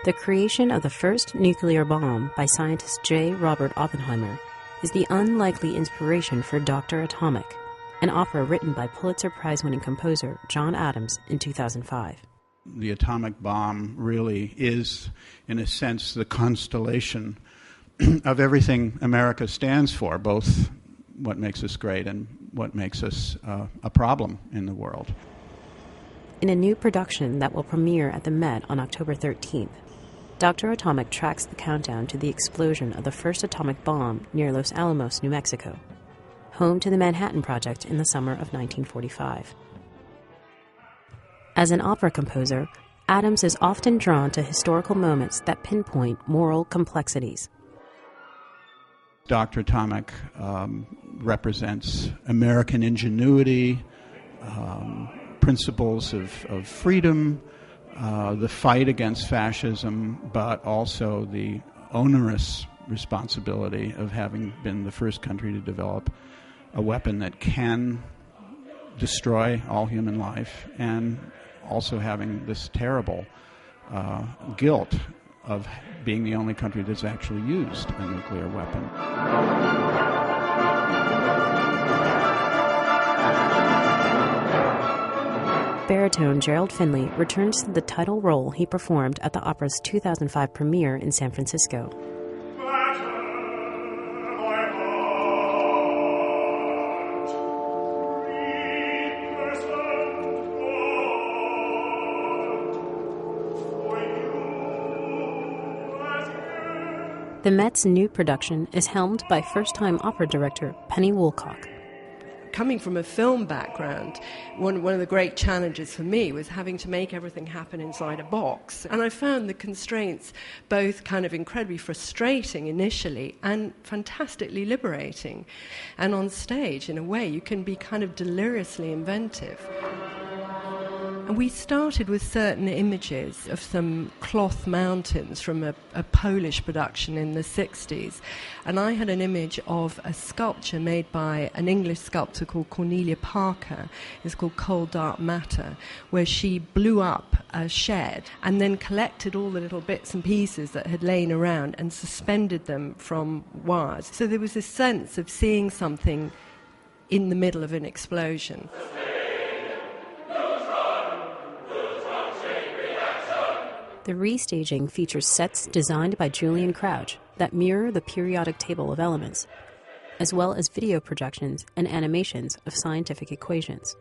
The creation of the first nuclear bomb by scientist J. Robert Oppenheimer is the unlikely inspiration for Dr. Atomic, an opera written by Pulitzer Prize-winning composer John Adams in 2005. The atomic bomb really is, in a sense, the constellation of everything America stands for, both what makes us great and what makes us a problem in the world. In a new production that will premiere at the Met on October 13th, Dr. Atomic tracks the countdown to the explosion of the first atomic bomb near Los Alamos, New Mexico, home to the Manhattan Project in the summer of 1945. As an opera composer, Adams is often drawn to historical moments that pinpoint moral complexities. Dr. Atomic represents American ingenuity, principles of freedom, the fight against fascism, but also the onerous responsibility of having been the first country to develop a weapon that can destroy all human life, and also having this terrible guilt of being the only country that's actually used a nuclear weapon. Baritone Gerald Finley returns to the title role he performed at the opera's 2005 premiere in San Francisco. The Met's new production is helmed by first-time opera director Penny Woolcock. Coming from a film background, one of the great challenges for me was having to make everything happen inside a box. And I found the constraints both kind of incredibly frustrating initially and fantastically liberating. And on stage, in a way, you can be kind of deliriously inventive. And we started with certain images of some cloth mountains from a Polish production in the 60s. And I had an image of a sculpture made by an English sculptor called Cornelia Parker. It's called Cold Dark Matter, where she blew up a shed and then collected all the little bits and pieces that had lain around and suspended them from wires. So there was this sense of seeing something in the middle of an explosion. The restaging features sets designed by Julian Crouch that mirror the periodic table of elements, as well as video projections and animations of scientific equations.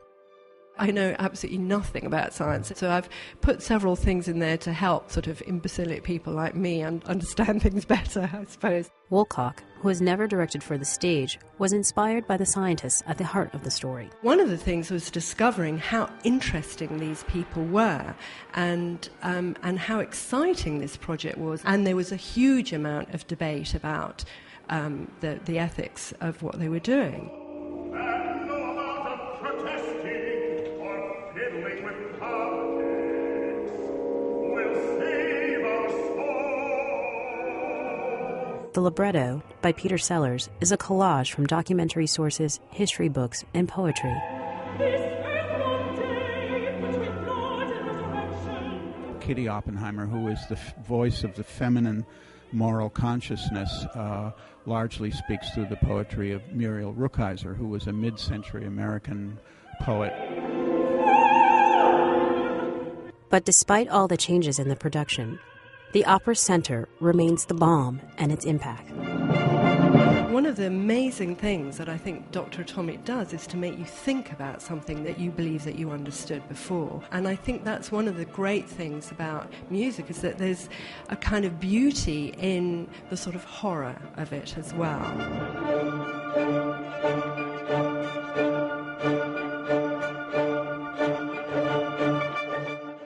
I know absolutely nothing about science, so I've put several things in there to help sort of imbecilic people like me and understand things better, I suppose. Woolcock, who has never directed for the stage, was inspired by the scientists at the heart of the story. One of the things was discovering how interesting these people were and how exciting this project was. And there was a huge amount of debate about the ethics of what they were doing. The libretto, by Peter Sellers, is a collage from documentary sources, history books, and poetry. Kitty Oppenheimer, who is the voice of the feminine moral consciousness, largely speaks through the poetry of Muriel Rukeyser, who was a mid-century American poet. But despite all the changes in the production, the opera's center remains the bomb and its impact. One of the amazing things that I think Dr. Atomic does is to make you think about something that you believe that you understood before. And I think that's one of the great things about music, is that there's a kind of beauty in the sort of horror of it as well.